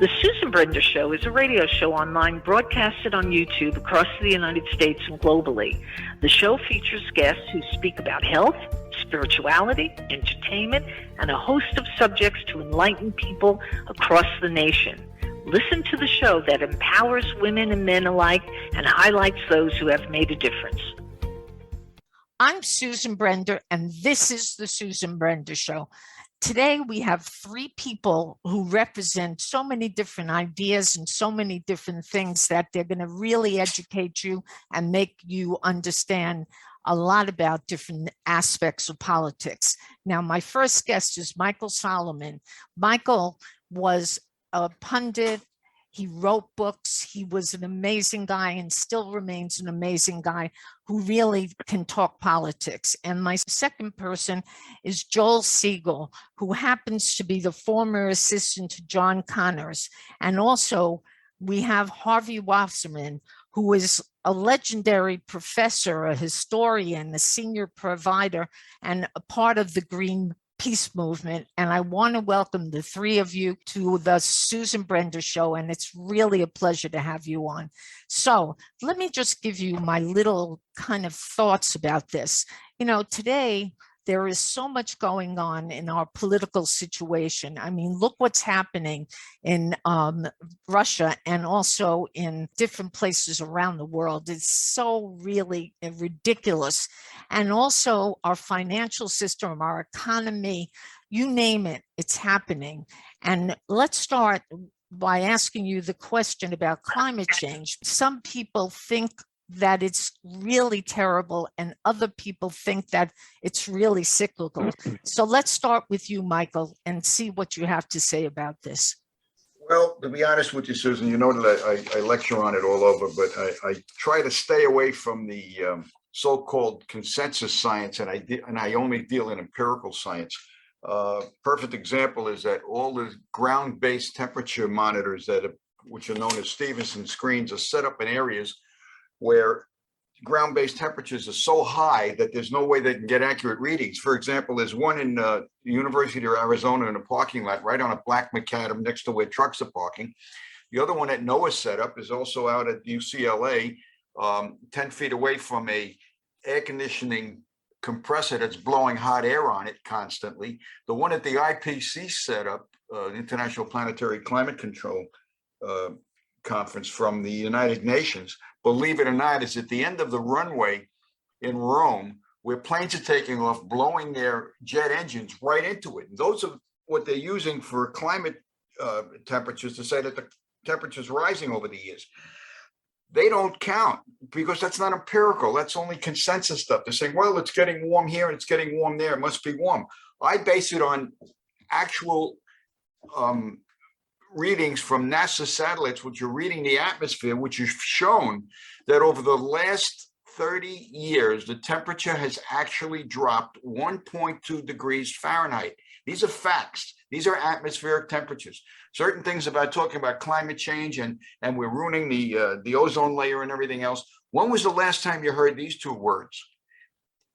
The Susan Brender Show is a radio show online broadcasted on YouTube across the United States and globally. The show features guests who speak about health, spirituality, entertainment, and a host of subjects to enlighten people across the nation. Listen to the show that empowers women and men alike and highlights those who have made a difference. I'm Susan Brender, and this is the Susan Brender Show. Today, we have three people who represent so many different ideas and so many different things that they're going to really educate you and make you understand a lot about different aspects of politics. Now, my first guest is Michael Solomon. Michael was a pundit. He wrote books. He was an amazing guy and still remains an amazing guy who really can talk politics. And my second person is Joel Segal, who happens to be the former assistant to John Connors. And also we have Harvey Wasserman, who is a legendary professor, a historian, a senior provider, and a part of the Green Peace movement. And I want to welcome the three of you to the Susan Brender Show, and it's really a pleasure to have you on. So let me just give you my little kind of thoughts about this. You know, today there is so much going on in our political situation. I mean, look what's happening in Russia and also in different places around the world. It's so really ridiculous. And also our financial system, our economy, you name it, it's happening. And let's start by asking you the question about climate change. Some people think that it's really terrible and other people think that it's really cyclical. So let's start with you, Michael, and see what you have to say about this. Well, to be honest with you, Susan, you know that I lecture on it all over, but I try to stay away from the so-called consensus science, and I only deal in empirical science. Perfect example is that all the ground-based temperature monitors which are known as Stevenson screens, are set up in areas where ground-based temperatures are so high that there's no way they can get accurate readings. For example, there's one in the University of Arizona in a parking lot right on a black macadam next to where trucks are parking. The other one that NOAA set up is also out at UCLA, 10 feet away from a air conditioning compressor that's blowing hot air on it constantly. The one at the IPC set up, International Planetary Climate Control Conference from the United Nations, believe it or not, is at the end of the runway in Rome, where planes are taking off, blowing their jet engines right into it. And those are what they're using for climate temperatures to say that the temperature's rising over the years. They don't count because that's not empirical. That's only consensus stuff. They're saying, well, it's getting warm here and it's getting warm there. It must be warm. I base it on actual readings from NASA satellites, which are reading the atmosphere, which has shown that over the last 30 years, the temperature has actually dropped 1.2 degrees Fahrenheit. These are facts. These are atmospheric temperatures. Certain things about talking about climate change and we're ruining the ozone layer and everything else. When was the last time you heard these two words?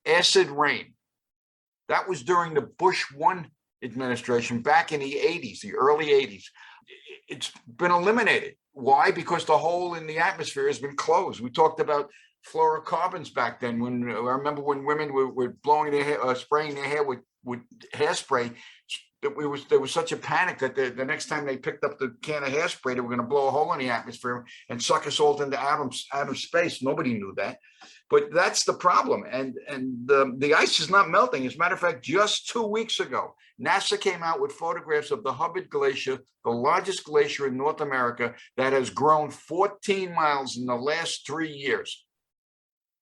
Acid rain. That was during the Bush 1 administration back in the 80s, the early 80s. It's been eliminated. Why? Because the hole in the atmosphere has been closed. We talked about fluorocarbons back then. When I remember when women were blowing their hair, spraying their hair with hairspray, there was such a panic that the next time they picked up the can of hairspray, they were going to blow a hole in the atmosphere and suck us all into outer space. Nobody knew that. But that's the problem. And the ice is not melting. As a matter of fact, just 2 weeks ago, NASA came out with photographs of the Hubbard Glacier, the largest glacier in North America that has grown 14 miles in the last 3 years.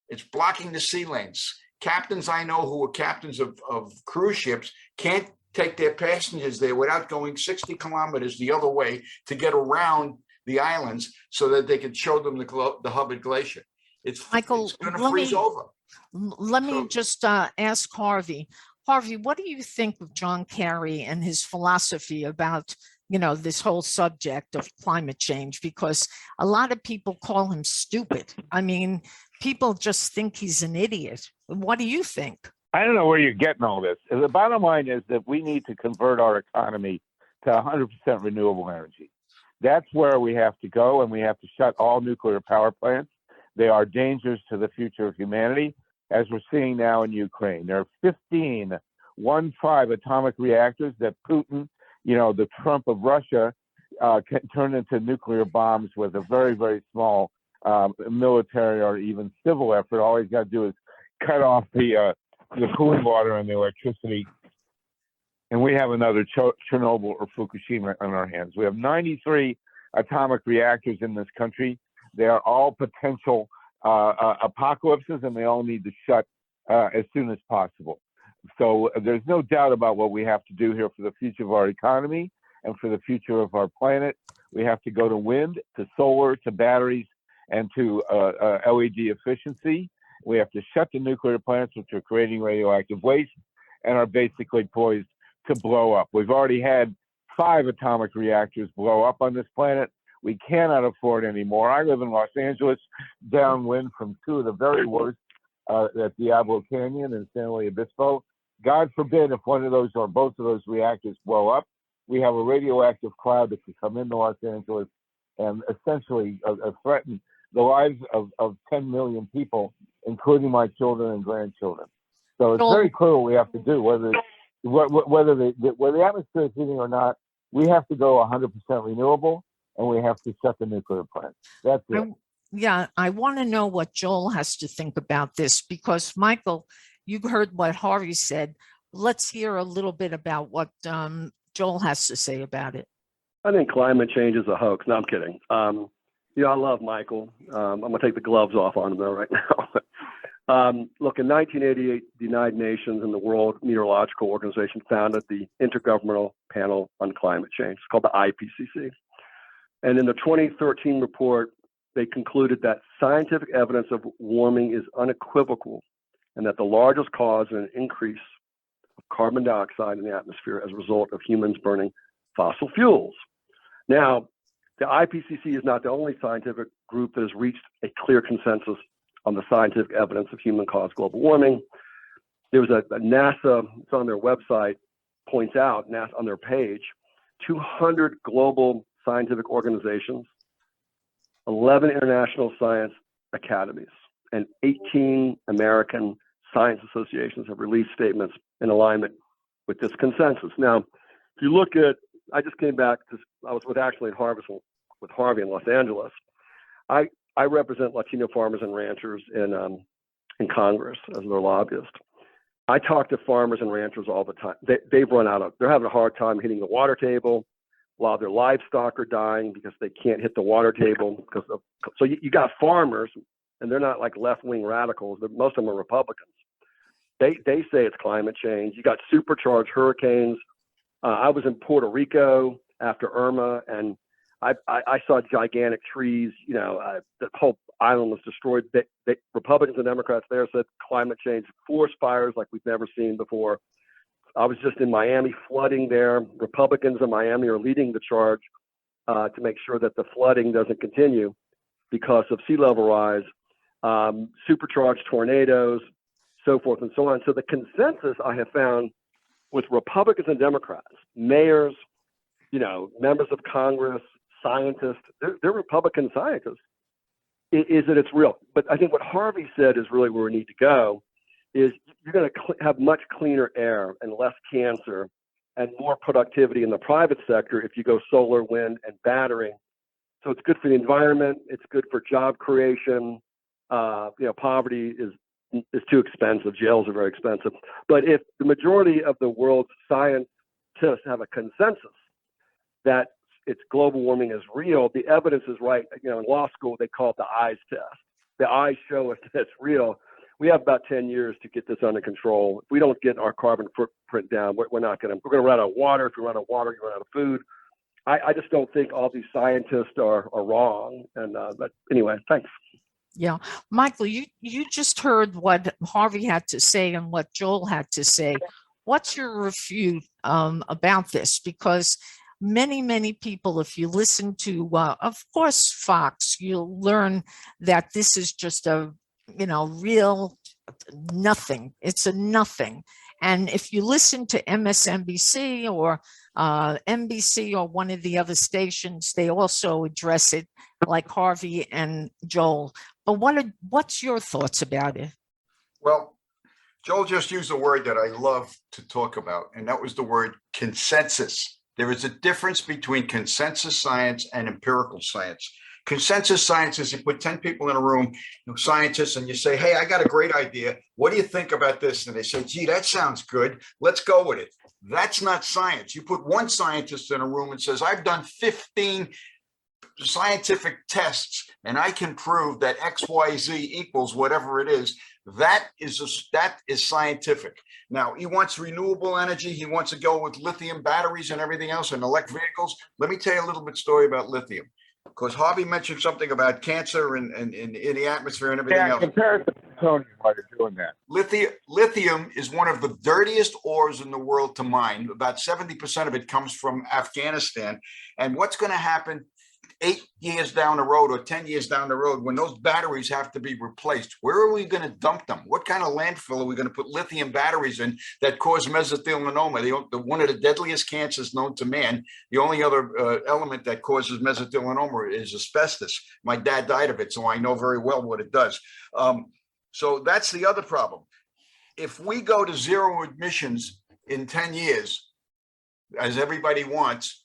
It's blocking the sea lanes. Captains I know who are captains of cruise ships can't take their passengers there without going 60 kilometers the other way to get around the islands so that they could show them the Hubbard Glacier. It's going to freeze over. Let me just ask Harvey. Harvey, what do you think of John Kerry and his philosophy about, you know, this whole subject of climate change? Because a lot of people call him stupid. I mean, people just think he's an idiot. What do you think? I don't know where you're getting all this. The bottom line is that we need to convert our economy to 100% renewable energy. That's where we have to go, and we have to shut all nuclear power plants. They are dangers to the future of humanity, as we're seeing now in Ukraine. There are 15 atomic reactors that Putin, the Trump of Russia, can turn into nuclear bombs with a very, very small military or even civil effort. All he's got to do is cut off the cooling water and the electricity. And we have another Chernobyl or Fukushima on our hands. We have 93 atomic reactors in this country. They are all potential apocalypses, and they all need to shut as soon as possible. So there's no doubt about what we have to do here for the future of our economy and for the future of our planet. We have to go to wind, to solar, to batteries, and to LED efficiency. We have to shut the nuclear plants, which are creating radioactive waste and are basically poised to blow up. We've already had 5 atomic reactors blow up on this planet. We cannot afford any more. I live in Los Angeles, downwind from 2 of the very worst at Diablo Canyon and San Luis Obispo. God forbid if one of those or both of those reactors blow up, we have a radioactive cloud that could come into Los Angeles and essentially threaten the lives of 10 million people, including my children and grandchildren. So it's very clear what we have to do, whether the atmosphere is heating or not. We have to go 100% renewable, and we have to shut the nuclear plants. That's it. I want to know what Joel has to think about this, because Michael, you heard what Harvey said. Let's hear a little bit about what Joel has to say about it. I think climate change is a hoax. No, I'm kidding. I love Michael. I'm going to take the gloves off on him though right now. Look, in 1988, the United Nations and the World Meteorological Organization founded the Intergovernmental Panel on Climate Change. It's called the IPCC. And in the 2013 report, they concluded that scientific evidence of warming is unequivocal and that the largest cause of an increase of carbon dioxide in the atmosphere as a result of humans burning fossil fuels. Now, the IPCC is not the only scientific group that has reached a clear consensus on the scientific evidence of human-caused global warming. There was a NASA, it's on their website, points out, NASA on their page, 200 global scientific organizations, 11 international science academies, and 18 American science associations have released statements in alignment with this consensus. Now, if you look at, I just came back to, I was with Harvey in Los Angeles. I represent Latino farmers and ranchers in Congress as their lobbyist. I talk to farmers and ranchers all the time. They've run out of, they're having a hard time hitting the water table while their livestock are dying because they can't hit the water table. So you got farmers, and they're not like left-wing radicals. Most of them are Republicans. They say it's climate change. You got supercharged hurricanes. I was in Puerto Rico after Irma, and I saw gigantic trees. The whole island was destroyed. Republicans and Democrats there said climate change, forest fires like we've never seen before. I was just in Miami, flooding there. Republicans in Miami are leading the charge to make sure that the flooding doesn't continue because of sea level rise, supercharged tornadoes, so forth and so on. So the consensus I have found with Republicans and Democrats, mayors, members of Congress, scientists, they're Republican scientists, is that it's real. But I think what Harvey said is really where we need to go, is you're going to have much cleaner air and less cancer and more productivity in the private sector if you go solar, wind, and battery. So it's good for the environment. It's good for job creation. Poverty is too expensive. Jails are very expensive. But if the majority of the world's scientists have a consensus that it's global warming is real, the evidence is right. In law school, they call it the eyes test. The eyes show us that it's real. We have about 10 years to get this under control. If we don't get our carbon footprint down, we're going to run out of water. If we run out of water, you run out of food. I just don't think all these scientists are wrong. But anyway, thanks. Yeah. Michael, you just heard what Harvey had to say and what Joel had to say. What's your refute about this? Because many people, if you listen to, of course, Fox, you'll learn that this is just a real nothing. It's a nothing. And if you listen to MSNBC or NBC or one of the other stations, they also address it, like Harvey and Joel. But what's your thoughts about it? Well, Joel just used a word that I love to talk about, and that was the word consensus. There is a difference between consensus science and empirical science. Consensus science is you put 10 people in a room, scientists, and you say, hey, I got a great idea. What do you think about this? And they say, gee, that sounds good. Let's go with it. That's not science. You put one scientist in a room and says, I've done 15 scientific tests, and I can prove that XYZ equals whatever it is. That is scientific. Now, he wants renewable energy. He wants to go with lithium batteries and everything else and electric vehicles. Let me tell you a little bit story about lithium, because Harvey mentioned something about cancer and in the atmosphere and everything else. Compare it to plutonium while you're doing that. Lithium is one of the dirtiest ores in the world to mine. About 70% of it comes from Afghanistan. And what's going to happen 8 years down the road or 10 years down the road when those batteries have to be replaced? Where are we going to dump them? What kind of landfill are we going to put lithium batteries in that cause mesothelioma, one of the deadliest cancers known to man? The only other element that causes mesothelioma is asbestos. My dad died of it, so I know very well what it does. So that's the other problem. If we go to zero emissions in 10 years, as everybody wants,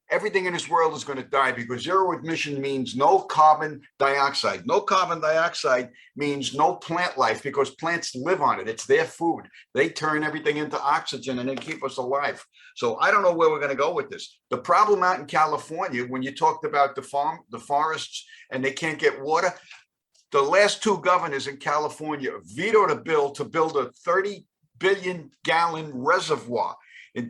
everything in this world is going to die, because zero emission means no carbon dioxide. No carbon dioxide means no plant life, because plants live on it. It's their food. They turn everything into oxygen and they keep us alive. So I don't know where we're going to go with this. The problem out in California, when you talked about the forests and they can't get water, the last two governors in California vetoed a bill to build a 30 billion gallon reservoir,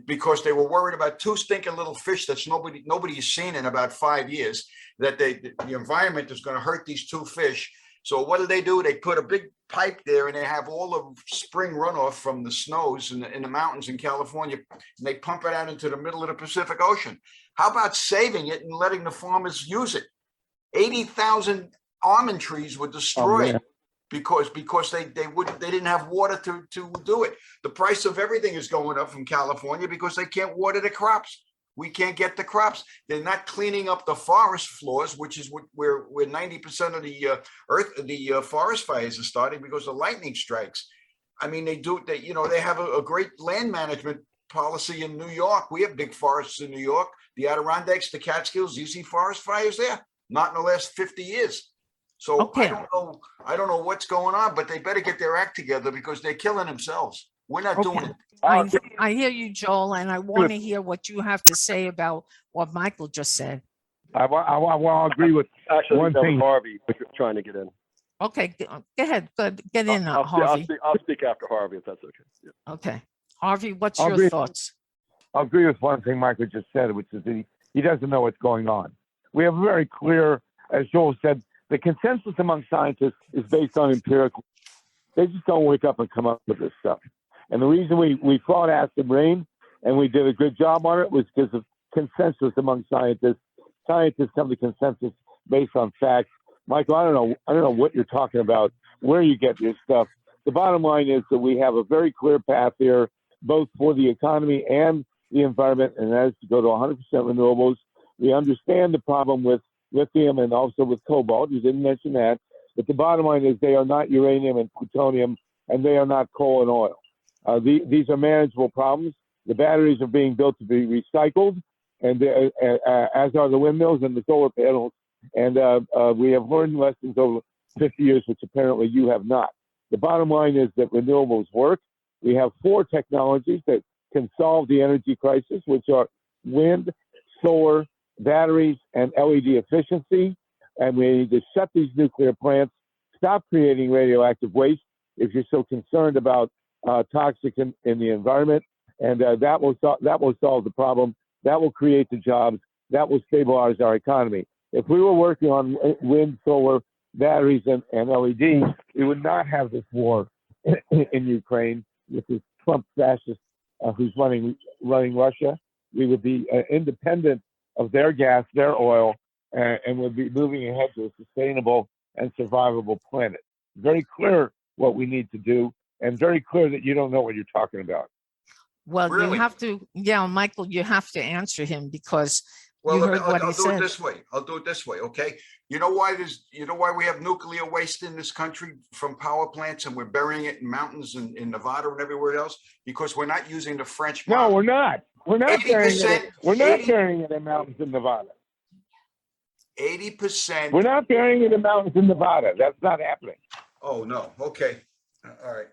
because they were worried about two stinking little fish that nobody's seen in about 5 years, that the environment is going to hurt these two fish. So what do? They put a big pipe there, and they have all the spring runoff from the snows in the mountains in California, and they pump it out into the middle of the Pacific Ocean. How about saving it and letting the farmers use it? 80,000 almond trees were destroyed. Because they didn't have water to do it. The price of everything is going up from California because they can't water the crops. We can't get the crops. They're not cleaning up the forest floors, which is where 90% of the forest fires are starting, because of lightning strikes. I mean, they have a great land management policy in New York. We have big forests in New York, the Adirondacks, the Catskills. You see forest fires there? Not in the last 50 years. So okay. I don't know what's going on, but they better get their act together, because they're killing themselves. We're not doing it. I hear you, Joel, and I want to hear what you have to say about what Michael just said. I want to agree with one thing. Harvey, trying to get in. Okay, go ahead. Get in, Harvey. I'll speak after Harvey, if that's okay. Yeah. Okay. Harvey, what's your thoughts? I'll agree with one thing Michael just said, which is that he doesn't know what's going on. We have a very clear, as Joel said, the consensus among scientists is based on empirical. They just don't wake up and come up with this stuff. And the reason we fought acid rain and we did a good job on it was because of consensus among scientists. Scientists come to consensus based on facts. Michael, I don't know what you're talking about, where you get your stuff. The bottom line is that we have a very clear path here, both for the economy and the environment, and that is to go to 100% renewables. We understand the problem with lithium and also with cobalt. You didn't mention that. But the bottom line is they are not uranium and plutonium, and they are not coal and oil. These are manageable problems. The batteries are being built to be recycled, and as are the windmills and the solar panels. And we have learned lessons over 50 years, which apparently you have not. The bottom line is that renewables work. We have 4 technologies that can solve the energy crisis, which are wind, solar, batteries, and LED efficiency. And we need to shut these nuclear plants, stop creating radioactive waste if you're so concerned about toxic in the environment. And that will solve the problem. That will create the jobs. That will stabilize our economy. If we were working on wind, solar, batteries, and LED, we would not have this war in Ukraine with this Trump fascist who's running Russia. We would be independent of their gas, their oil, and would be moving ahead to a sustainable and survivable planet. Very clear what we need to do. and very clear that you don't know what you're talking about. Well, you Really? have to, Michael, you have to answer him because Well, you heard what he I'll do it said. this way. I'll do it this way, okay? You know why we have nuclear waste in this country from power plants, and we're burying it in mountains in Nevada and everywhere else? Because we're not using the French model. No, we're not. We're not burying 80%. it. We're not burying it in mountains in Nevada. 80%. We're not burying it in mountains in Nevada. That's not happening. Oh, no. Okay. All right.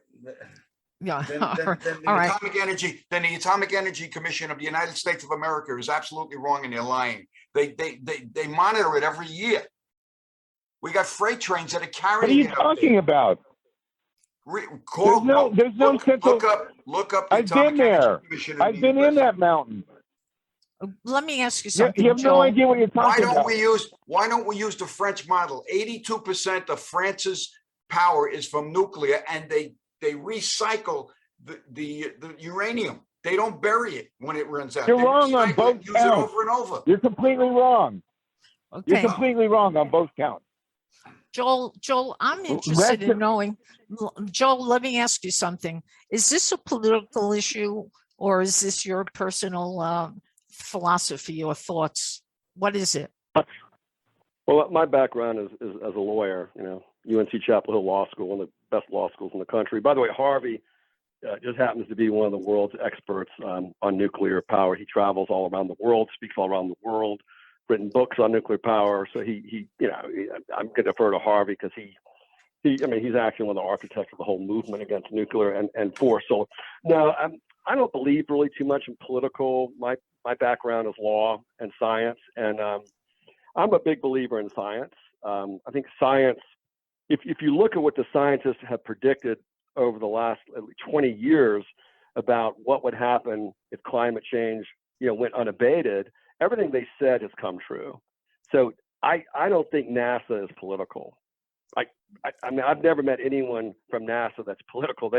Yeah. Then All right. the Atomic Energy Commission of the United States of America is absolutely wrong, and they're lying. They monitor it every year. We got freight trains that are carrying. What are you talking about? There's no central. Look up. I've been there. I've been in that mountain. Let me ask you something. You have Joel. no idea what you're talking about. Why don't we use the French model? 82% of France's power is from nuclear, and they recycle the uranium. They don't bury it when it runs out. You're wrong on both counts. Use it over and over. You're completely wrong. Okay. You're completely wrong on both counts. Joel, I'm interested in knowing. Joel, let me ask you something. Is this a political issue, or is this your personal philosophy or thoughts? What is it? Well, my background is as a lawyer. UNC Chapel Hill Law School, one of the best law schools in the country. By the way, Harvey just happens to be one of the world's experts on nuclear power. He travels all around the world, speaks all around the world, written books on nuclear power. So I'm going to defer to Harvey because he's actually one of the architects of the whole movement against nuclear and force. So no, I don't believe really too much in political. My background is law and science, and I'm a big believer in science. I think science, if you look at what the scientists have predicted over the last 20 years about what would happen if climate change, went unabated, everything they said has come true. So I don't think NASA is political. I mean, I've never met anyone from NASA that's political.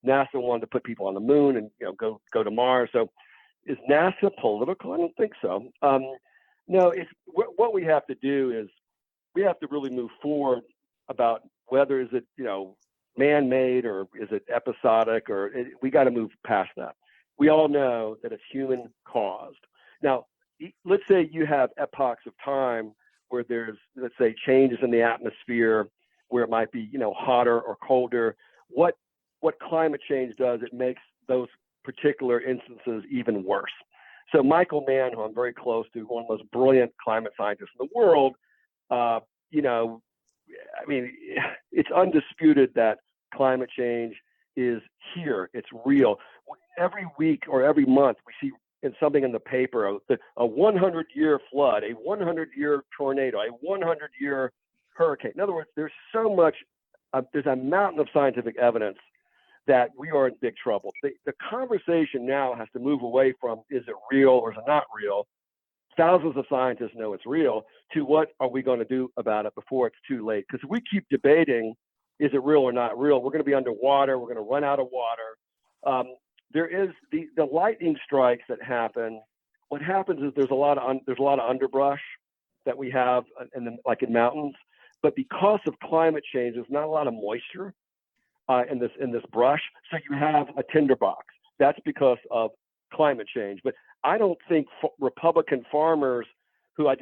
NASA wanted to put people on the moon and go to Mars. So is NASA political? I don't think so. No, what we have to do is we have to really move forward about whether is it man-made or is it episodic, or we got to move past that. We all know that it's human caused. Now, let's say you have epochs of time where there's, let's say, changes in the atmosphere, where it might be, hotter or colder. What climate change does, it makes those particular instances even worse. So Michael Mann, who I'm very close to, one of the most brilliant climate scientists in the world, it's undisputed that climate change is here. It's real. Every week or every month, we see something in the paper, a 100-year flood, a 100-year tornado, a 100-year hurricane. In other words, there's so much, there's a mountain of scientific evidence that we are in big trouble. The conversation now has to move away from, is it real or is it not real? Thousands of scientists know it's real, to what are we going to do about it before it's too late? Because if we keep debating, is it real or not real, we're going to be underwater, we're going to run out of water. There is the lightning strikes that happen. What happens is there's a lot of underbrush that we have like in mountains, but because of climate change, there's not a lot of moisture in this brush, so you have a tinderbox. That's because of climate change. But I don't think Republican farmers who I've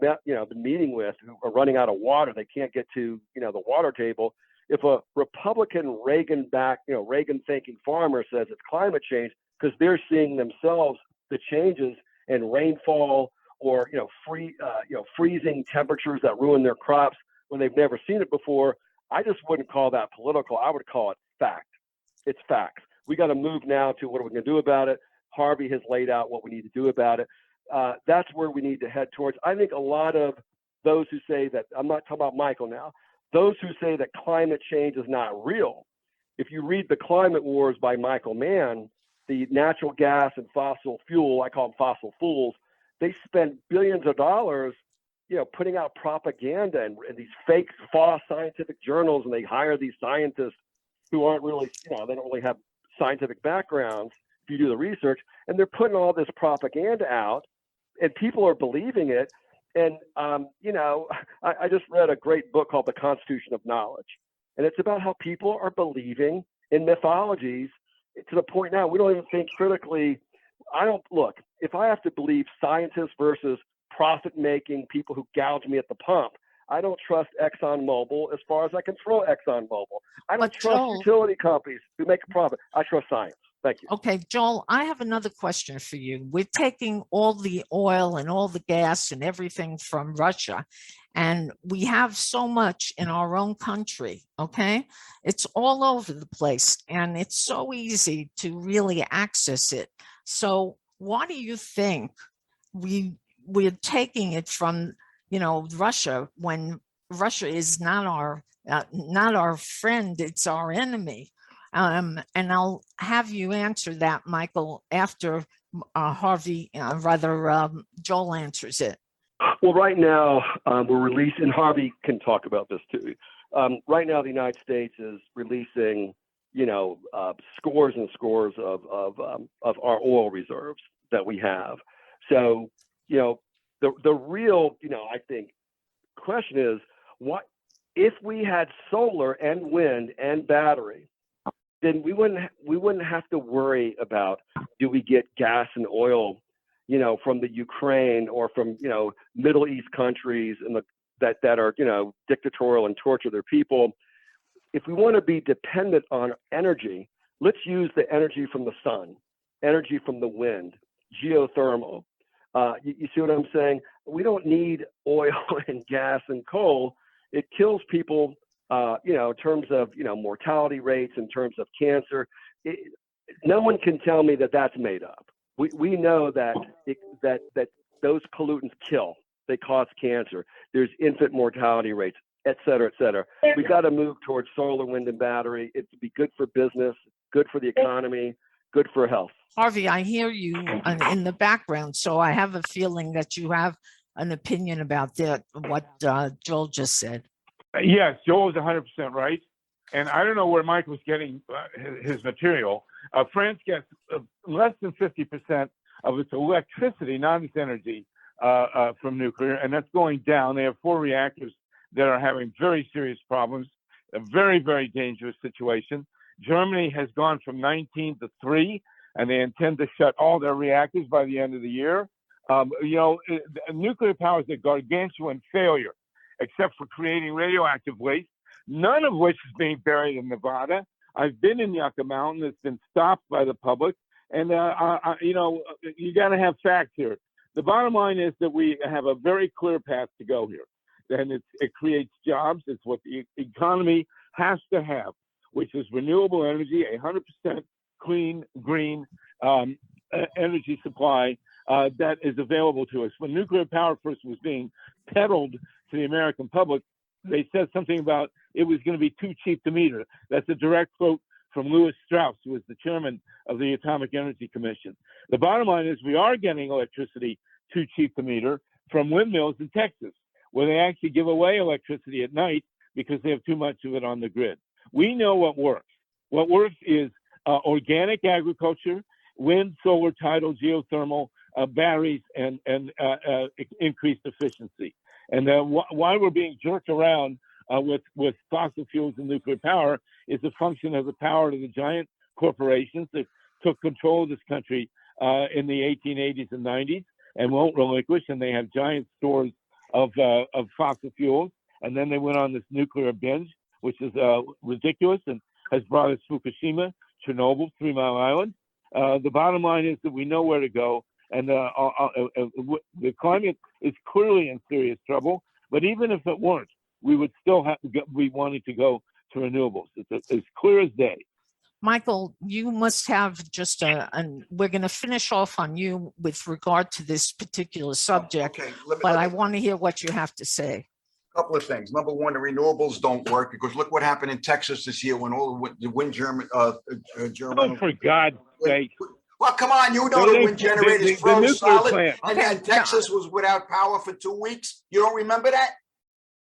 met, been meeting with, who are running out of water, they can't get to the water table. If a Republican Reagan-thinking farmer says it's climate change because they're seeing themselves the changes in rainfall or freezing temperatures that ruin their crops when they've never seen it before, I just wouldn't call that political. I would call it fact. It's facts. We got to move now to what are we going to do about it. Harvey has laid out what we need to do about it. That's where we need to head towards. I think a lot of those who say that, I'm not talking about Michael now, those who say that climate change is not real, if you read The Climate Wars by Michael Mann, the natural gas and fossil fuel, I call them fossil fools, they spend billions of dollars, putting out propaganda and these fake false scientific journals, and they hire these scientists who aren't really, they don't really have scientific backgrounds if you do the research, and they're putting all this propaganda out, and people are believing it. And, I just read a great book called The Constitution of Knowledge, and it's about how people are believing in mythologies to the point now we don't even think critically. Look, if I have to believe scientists versus profit-making people who gouge me at the pump, I don't trust ExxonMobil as far as I can throw ExxonMobil. I don't trust utility companies who make a profit. I trust science. Thank you. Okay, Joel, I have another question for you. We're taking all the oil and all the gas and everything from Russia, and we have so much in our own country, okay? It's all over the place, and it's so easy to really access it. So why do you think we're taking it from, Russia when Russia is not our friend, it's our enemy? And I'll have you answer that, Michael, after Harvey, Joel answers it. Well, right now we're releasing, Harvey can talk about this too. Right now, the United States is releasing, scores and scores of our oil reserves that we have. So, the real, I think, question is, what if we had solar and wind and battery? Then we wouldn't have to worry about, do we get gas and oil, from the Ukraine or from Middle East countries and that are dictatorial and torture their people. If we want to be dependent on energy, let's use the energy from the sun, energy from the wind, geothermal. You see what I'm saying? We don't need oil and gas and coal. It kills people. In terms of, mortality rates, in terms of cancer, no one can tell me that that's made up. We know that that those pollutants kill. They cause cancer. There's infant mortality rates, et cetera, et cetera. We've got to move towards solar, wind, and battery. It'd be good for business, good for the economy, good for health. Harvey, I hear you in the background, so I have a feeling that you have an opinion about what Joel just said. Yes, Joel is 100% right. And I don't know where Mike was getting his material. France gets less than 50% of its electricity, not its energy, from nuclear, and that's going down. They have 4 reactors that are having very serious problems, a very, very dangerous situation. Germany has gone from 19 to 3, and they intend to shut all their reactors by the end of the year. Nuclear power is a gargantuan failure, except for creating radioactive waste, none of which is being buried in Nevada. I've been in Yucca Mountain. It's been stopped by the public. And, you got to have facts here. The bottom line is that we have a very clear path to go here. And it creates jobs. It's what the economy has to have, which is renewable energy, 100% clean, green energy supply that is available to us. When nuclear power first was being peddled to the American public, they said something about it was going to be too cheap to meter. That's a direct quote from Lewis Strauss, who was the chairman of the Atomic Energy Commission. The bottom line is we are getting electricity too cheap to meter from windmills in Texas, where they actually give away electricity at night because they have too much of it on the grid. We know what works. What works is organic agriculture, wind, solar, tidal, geothermal, batteries, and increased efficiency. And why we're being jerked around with fossil fuels and nuclear power is a function of the power of the giant corporations that took control of this country in the 1880s and 90s and won't relinquish. And they have giant stores of fossil fuels. And then they went on this nuclear binge, which is ridiculous and has brought us Fukushima, Chernobyl, 3 Mile Island. The bottom line is that we know where to go. And the climate is clearly in serious trouble. But even if it weren't, we would still have to be wanting to go to renewables. It's as clear as day. Michael, you must have just we're going to finish off on you with regard to this particular subject, Okay, but I want to hear what you have to say. A couple of things. Number one, the renewables don't work because look what happened in Texas this year when all the wind German. Oh, for God's sake. Well, come on, you know the wind generators froze solid, and then Texas was without power for 2 weeks. You don't remember that?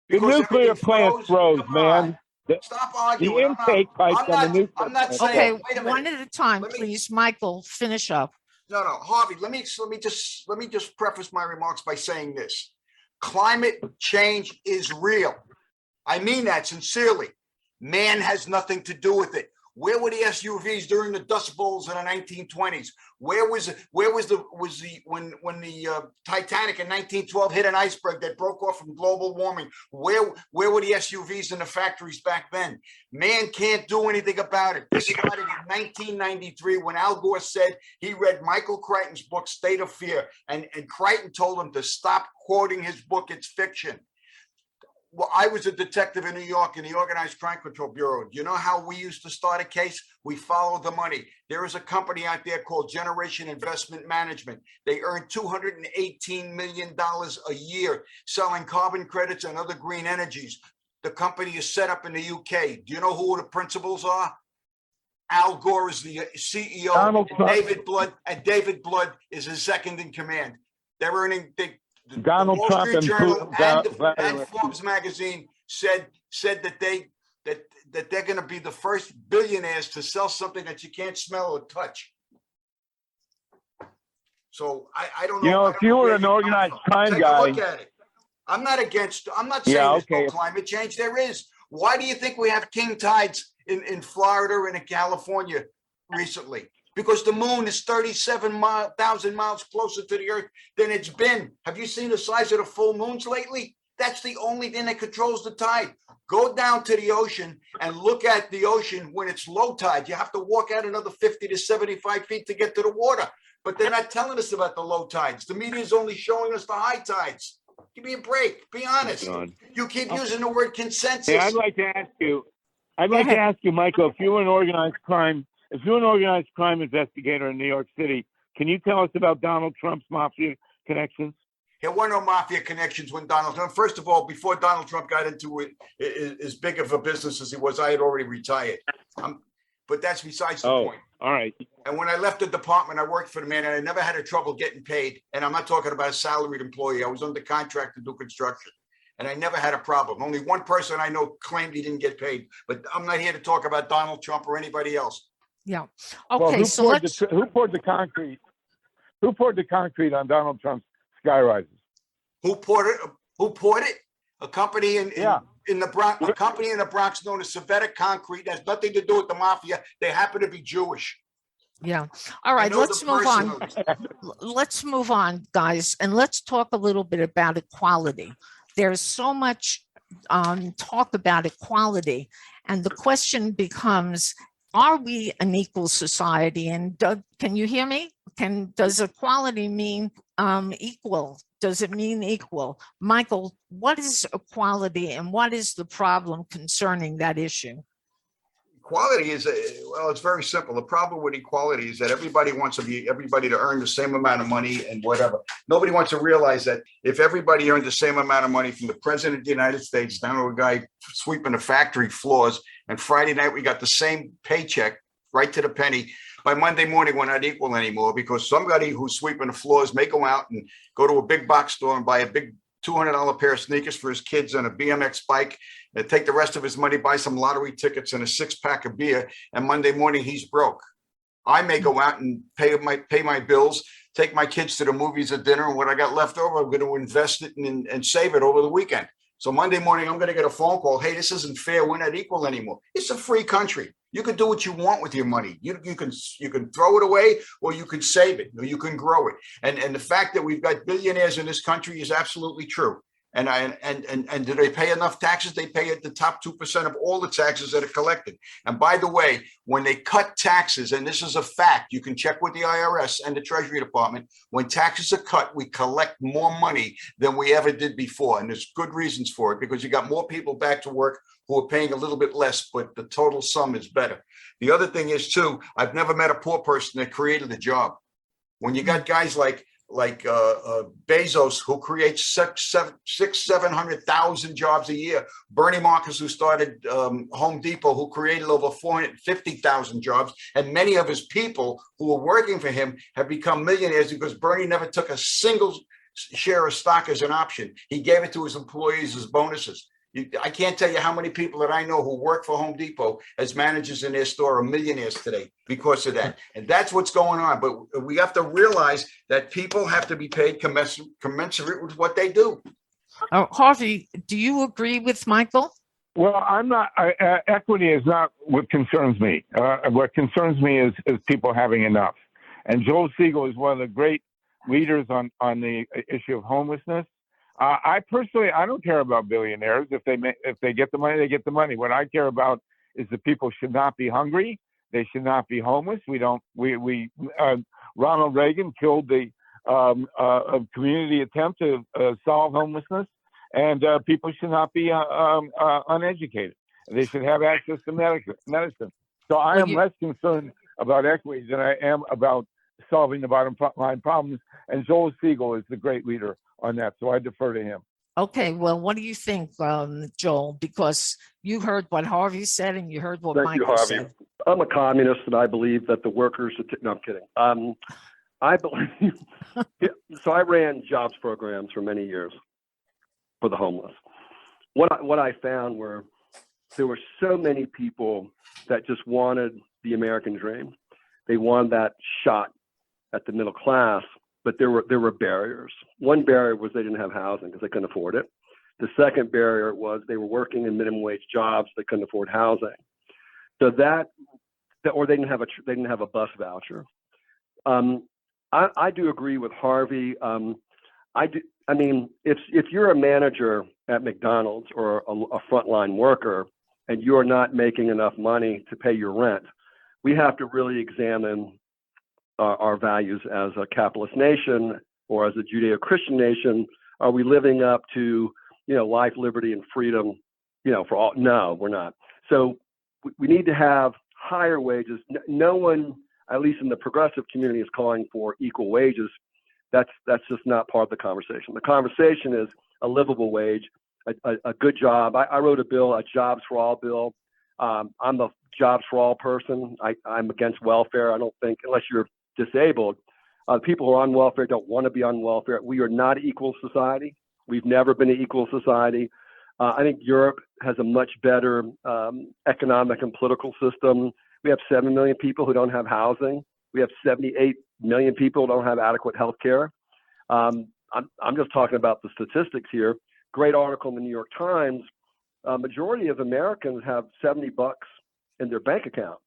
The nuclear plant froze, man. Stop arguing. The intake pipes on the nuclear I'm not plant. saying. Okay, one at a time, please. Michael, finish up. No, Harvey. Let me just preface my remarks by saying this: climate change is real. I mean that sincerely. Man has nothing to do with it. Where were the SUVs during the Dust Bowls in the 1920s? When the Titanic in 1912 hit an iceberg that broke off from global warming? Where were the SUVs in the factories back then? Man can't do anything about it. This started in 1993 when Al Gore said he read Michael Crichton's book, State of Fear, and Crichton told him to stop quoting his book, it's fiction. Well, I was a detective in New York in the Organized Crime Control Bureau. Do you know how we used to start a case? We followed the money. There is a company out there called Generation Investment Management. They earn $218 million a year selling carbon credits and other green energies. The company is set up in the UK. Do you know who the principals are? Al Gore is the CEO, and David Blood is his second in command. They're earning Donald the Wall Trump Street and Journal Putin, and Forbes magazine said that they're going to be the first billionaires to sell something that you can't smell or touch. So I don't know. You know, if you were an organized crime guy, take a look at it. I'm not saying there's no climate change. There is. Why do you think we have king tides in Florida and in California recently? Because the moon is 37,000 miles closer to the earth than it's been. Have you seen the size of the full moons lately? That's the only thing that controls the tide. Go down to the ocean and look at the ocean when it's low tide. You have to walk out another 50 to 75 feet to get to the water. But they're not telling us about the low tides. The media is only showing us the high tides. Give me a break. Be honest. You keep using the word consensus. Hey, I'd like to ask you, Michael, if you were an organized crime investigator in New York City, can you tell us about Donald Trump's mafia connections? There were no mafia connections when Donald Trump. First of all, before Donald Trump got into it, as big of a business as he was, I had already retired. But that's besides the point. All right. And when I left the department, I worked for the man, and I never had a trouble getting paid. And I'm not talking about a salaried employee. I was under contract to do construction, and I never had a problem. Only one person I know claimed he didn't get paid. But I'm not here to talk about Donald Trump or anybody else. Yeah. Well, Okay. who poured the concrete? Who poured the concrete on Donald Trump's sky rises? Who poured it? A company in the Bronx. A company in the Bronx known as Civetic Concrete. That has nothing to do with the mafia. They happen to be Jewish. Yeah. All right. Let's move on. Let's move on, guys, and let's talk a little bit about equality. There's so much talk about equality, and the question becomes: are we an equal society? And can you hear me? Does equality mean equal? Does it mean equal? Michael, what is equality and what is the problem concerning that issue? Equality is, it's very simple. The problem with equality is that everybody wants everybody to earn the same amount of money and whatever. Nobody wants to realize that if everybody earned the same amount of money from the president of the United States down to a guy sweeping the factory floors, and Friday night we got the same paycheck right to the penny, by Monday morning we're not equal anymore, because somebody who's sweeping the floors may go out and go to a big box store and buy a big $200 pair of sneakers for his kids and a BMX bike, and take the rest of his money, buy some lottery tickets and a 6-pack of beer, and Monday morning he's broke. I may go out and pay my bills, take my kids to the movies or dinner, and what I got left over, I'm going to invest it and save it over the weekend. So Monday morning, I'm going to get a phone call. Hey, this isn't fair. We're not equal anymore. It's a free country. You can do what you want with your money. You can throw it away, or you can save it, or you can grow it. And the fact that we've got billionaires in this country is absolutely true. And do they pay enough taxes? They pay at the top 2% of all the taxes that are collected. And by the way, when they cut taxes, and this is a fact, you can check with the IRS and the Treasury Department, when taxes are cut, we collect more money than we ever did before. And there's good reasons for it, because you got more people back to work who are paying a little bit less, but the total sum is better. The other thing is, too, I've never met a poor person that created a job. When you got guys like Bezos, who creates 700,000 jobs a year. Bernie Marcus, who started Home Depot, who created over 450,000 jobs. And many of his people who were working for him have become millionaires because Bernie never took a single share of stock as an option. He gave it to his employees as bonuses. I can't tell you how many people that I know who work for Home Depot as managers in their store are millionaires today because of that. And that's what's going on. But we have to realize that people have to be paid commensurate with what they do. Harvey, do you agree with Michael? Well, I'm not. Equity is not what concerns me. What concerns me is people having enough. And Joel Segal is one of the great leaders on the issue of homelessness. I personally, I don't care about billionaires. If they get the money, they get the money. What I care about is that people should not be hungry. They should not be homeless. Ronald Reagan killed the community attempt to solve homelessness. And people should not be uneducated. They should have access to medicine. So I am less concerned about equity than I am about solving the bottom line problems. And Joel Segal is the great leader on that. So I defer to him. Okay, well, what do you think, Joel? Because you heard what Harvey said and you heard what Michael said. I'm a communist and I believe that the workers no, I'm kidding. I believe so I ran jobs programs for many years for the homeless. What I found were there were so many people that just wanted the American dream. They wanted that shot at the middle class, but there were barriers. One barrier was they didn't have housing because they couldn't afford it. The second barrier was they were working in minimum wage jobs, they couldn't afford housing. So or they didn't have a bus voucher. I do agree with Harvey. I mean, if you're a manager at McDonald's or a frontline worker and you're not making enough money to pay your rent, we have to really examine our values as a capitalist nation or as a Judeo-Christian nation. Are we living up to, life, liberty, and freedom, for all? No, we're not. So we need to have higher wages. No one, at least in the progressive community, is calling for equal wages. That's just not part of the conversation. The conversation is a livable wage, a good job. I wrote a bill, a jobs for all bill. I'm a jobs for all person. I'm against welfare. I don't think, unless you're disabled, people who are on welfare don't want to be on welfare. We are not an equal society. We've never been an equal society. I think Europe has a much better economic and political system. We have 7 million people who don't have housing. We have 78 million people who don't have adequate health care. I'm just talking about the statistics here. Great article in the New York Times. Majority of Americans have $70 in their bank account.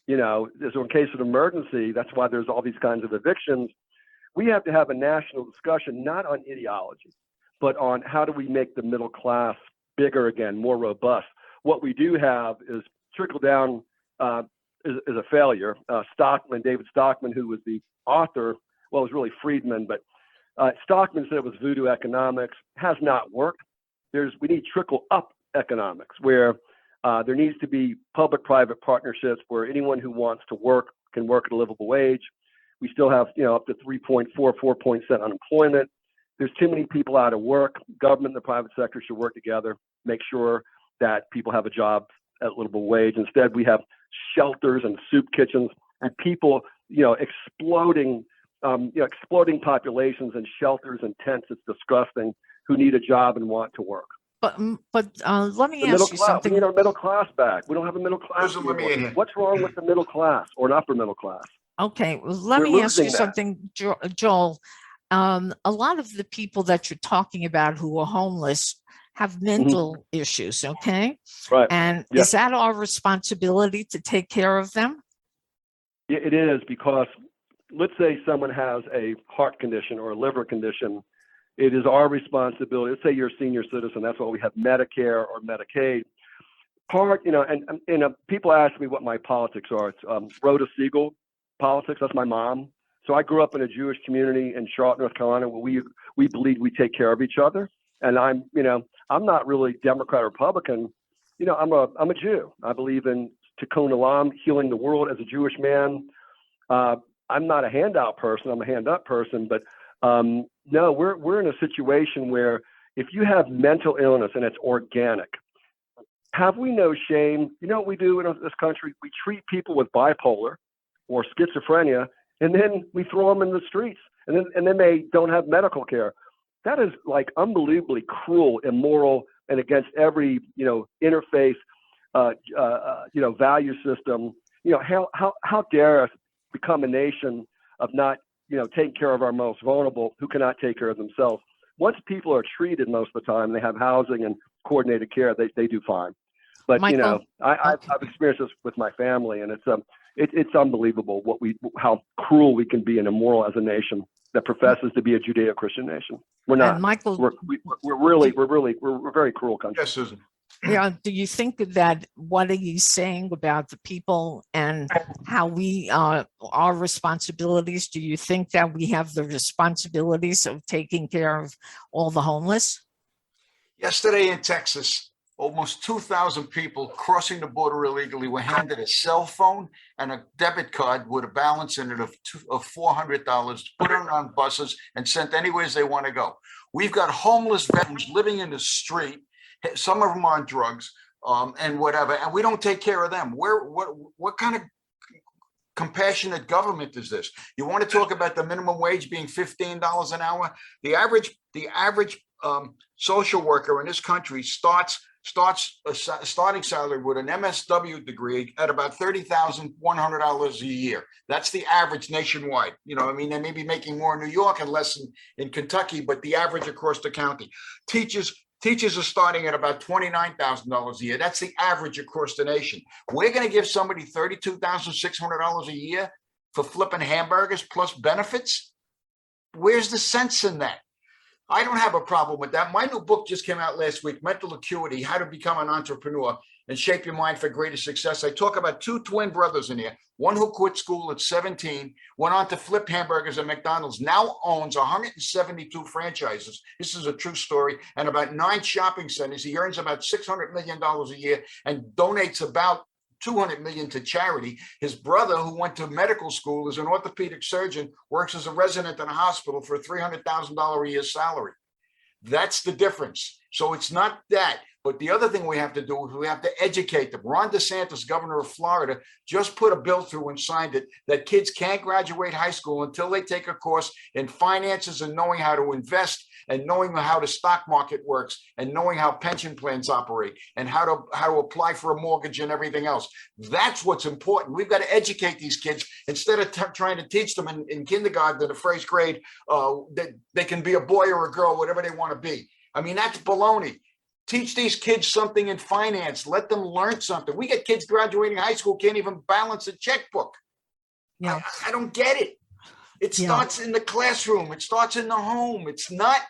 So in case of emergency, that's why there's all these kinds of evictions. We have to have a national discussion, not on ideology, but on how do we make the middle class bigger again, more robust. What we do have is trickle down is a failure. David Stockman, who was the author, well, it was really Friedman, but Stockman said it was voodoo economics. Has not worked. We need trickle up economics where there needs to be public-private partnerships where anyone who wants to work can work at a livable wage. We still have, up to 4% unemployment. There's too many people out of work. Government and the private sector should work together, make sure that people have a job at a livable wage. Instead, we have shelters and soup kitchens and people, exploding populations and shelters and tents. It's disgusting. Who need a job and want to work. But let me ask you something. We need our middle class back. We don't have a middle class. What's wrong with the middle class or an upper middle class? Okay, well, let me ask you something, Joel. A lot of the people that you're talking about who are homeless have mental issues, okay? Right. And is that our responsibility to take care of them? It is, because let's say someone has a heart condition or a liver condition. It is our responsibility. Let's say you're a senior citizen. That's why we have Medicare or Medicaid. And people ask me what my politics are. It's Rhoda Segal politics. That's my mom. So I grew up in a Jewish community in Charlotte, North Carolina, where we believe we take care of each other. And I'm not really Democrat or Republican. I'm a Jew. I believe in Tikkun Olam, healing the world as a Jewish man. I'm not a handout person. I'm a hand-up person. But no, we're in a situation where if you have mental illness and it's organic, have we no shame? You know what we do in this country? We treat people with bipolar or schizophrenia, and then we throw them in the streets, and then they don't have medical care. That is like unbelievably cruel, immoral, and against every interfaith value system. How dare us become a nation of not taking care of our most vulnerable who cannot take care of themselves. Once people are treated most of the time, they have housing and coordinated care, they do fine. But Michael, I've experienced this with my family, and it's unbelievable how cruel we can be and immoral as a nation that professes to be a Judeo-Christian nation. We're not. And Michael, we're very cruel country. Yes, Susan. yeah, do you think that what he's saying about the people and how we our responsibilities, do you think that we have the responsibilities of taking care of all the homeless? Yesterday in Texas, almost 2,000 people crossing the border illegally were handed a cell phone and a debit card with a balance in it of $400, put it on buses and sent anywhere they want to go. We've got homeless veterans living in the street. Some of them are on drugs and whatever, and we don't take care of them. What kind of compassionate government is this? You want to talk about the minimum wage being $15 an hour? The average social worker in this country starts a starting salary with an MSW degree at about $30,100 a year. That's the average nationwide. I mean, they may be making more in New York and less in Kentucky, but the average across the county. Teachers are starting at about $29,000 a year. That's the average across the nation. We're going to give somebody $32,600 a year for flipping hamburgers plus benefits? Where's the sense in that? I don't have a problem with that. My new book just came out last week, Mental Acuity, How to Become an Entrepreneur and Shape Your Mind for Greater Success. I talk about two twin brothers in here, one who quit school at 17, went on to flip hamburgers at McDonald's, now owns 172 franchises. This is a true story, and about 9 shopping centers. He earns about $600 million a year and donates about $200 million to charity. His brother, who went to medical school, is an orthopedic surgeon, works as a resident in a hospital for a $300,000 a year salary. That's the difference. So it's not that. But the other thing we have to do is we have to educate them. Ron DeSantis, governor of Florida, just put a bill through and signed it that kids can't graduate high school until they take a course in finances and knowing how to invest and knowing how the stock market works and knowing how pension plans operate and how to apply for a mortgage and everything else. That's what's important. We've got to educate these kids instead of trying to teach them in kindergarten, in the first grade, that they can be a boy or a girl, whatever they want to be. I mean, that's baloney. Teach these kids something in finance. Let them learn something. We get kids graduating high school, can't even balance a checkbook. Yeah. I don't get it. It starts in the classroom. It starts in the home. It's not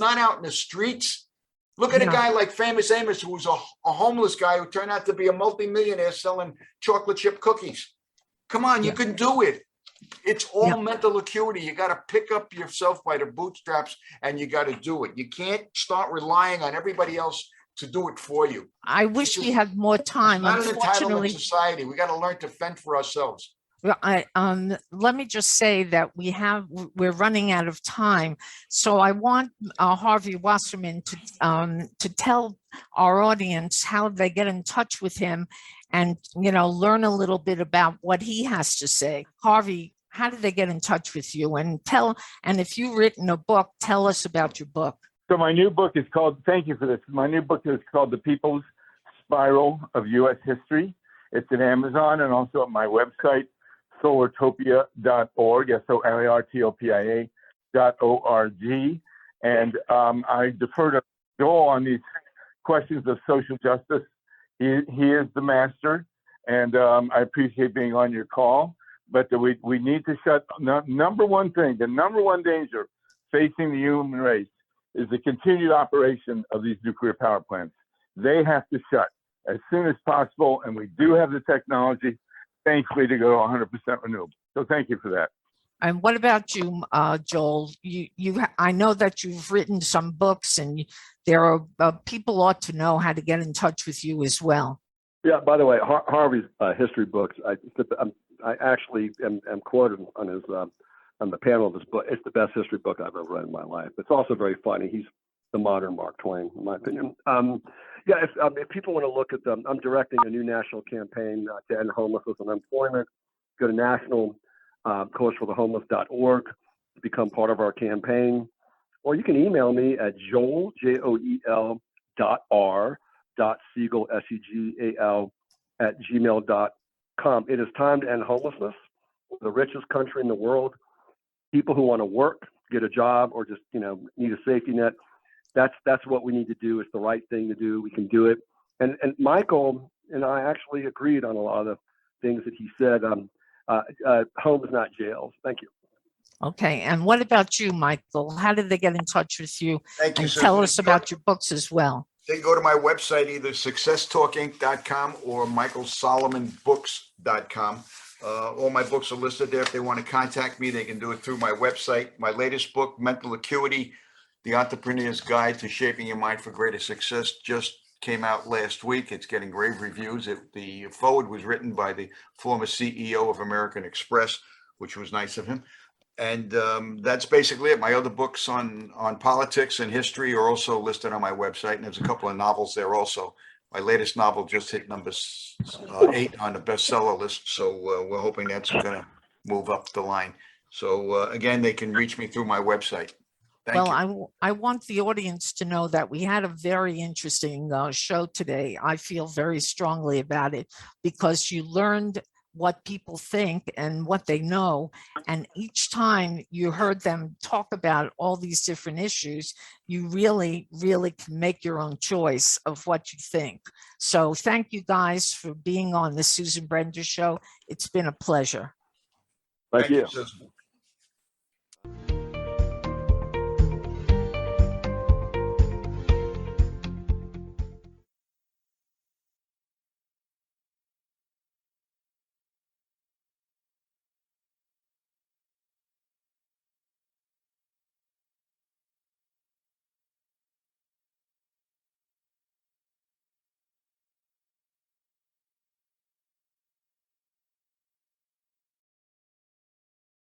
out in the streets. Look at a guy like Famous Amos, who was a homeless guy who turned out to be a multimillionaire selling chocolate chip cookies. Come on, you can do it. It's all mental acuity. You got to pick up yourself by the bootstraps and you got to do it. You can't start relying on everybody else to do it for you. I wish we had more time. Not an entitlement society. We got to learn to fend for ourselves. Well, let me just say that we're running out of time. So I want Harvey Wasserman to tell our audience how they get in touch with him and, learn a little bit about what he has to say. Harvey, how do they get in touch with you? And if you've written a book, tell us about your book. So my new book is called, thank you for this. My new book is called The People's Spiral of U.S. History. It's at Amazon and also at my website, solartopia.org, SOLARTOPIA.org. And I defer to Joel on these questions of social justice. He is the master, and I appreciate being on your call. But we need to shut. Number one thing, the number one danger facing the human race is the continued operation of these nuclear power plants. They have to shut as soon as possible, and we do have the technology, thankfully, to go 100% renewable. So thank you for that. And what about you, Joel? I know that you've written some books, and there are people ought to know how to get in touch with you as well. Yeah. By the way, Harvey's history books. I actually am quoted on the panel of this book. It's the best history book I've ever read in my life. It's also very funny. He's the modern Mark Twain, in my opinion. If people want to look at them, I'm directing a new national campaign to end homelessness and unemployment. Go to nationalcoachforthehomeless.org to become part of our campaign. Or you can email me at joel, JOEL, .r.segal, SEGAL, @gmail.com. It is time to end homelessness. We're the richest country in the world. People who want to work, get a job, or just need a safety net. That's what we need to do. It's the right thing to do. We can do it. And Michael and I actually agreed on a lot of the things that he said. Home is not jails. Thank you. Okay. And what about you, Michael? How did they get in touch with you? Thank you, And Susan. tell us about your books as well. They go to my website, either successtalkinc.com or michaelsolomonbooks.com. All my books are listed there. If they want to contact me, they can do it through my website. My latest book, Mental Acuity, The Entrepreneur's Guide to Shaping Your Mind for Greater Success, just came out last week. It's getting rave reviews. The foreword was written by the former CEO of American Express, which was nice of him. And that's basically it. My other books on politics and history are also listed on my website. And there's a couple of novels there also. My latest novel just hit number 8 on the bestseller list. So we're hoping that's going to move up the line. So again, they can reach me through my website. Thank you. I want the audience to know that we had a very interesting show today. I feel very strongly about it because you learned what people think and what they know. And each time you heard them talk about all these different issues, you really, really can make your own choice of what you think. So thank you guys for being on the Susan Brender Show. It's been a pleasure. Thank you. Susan.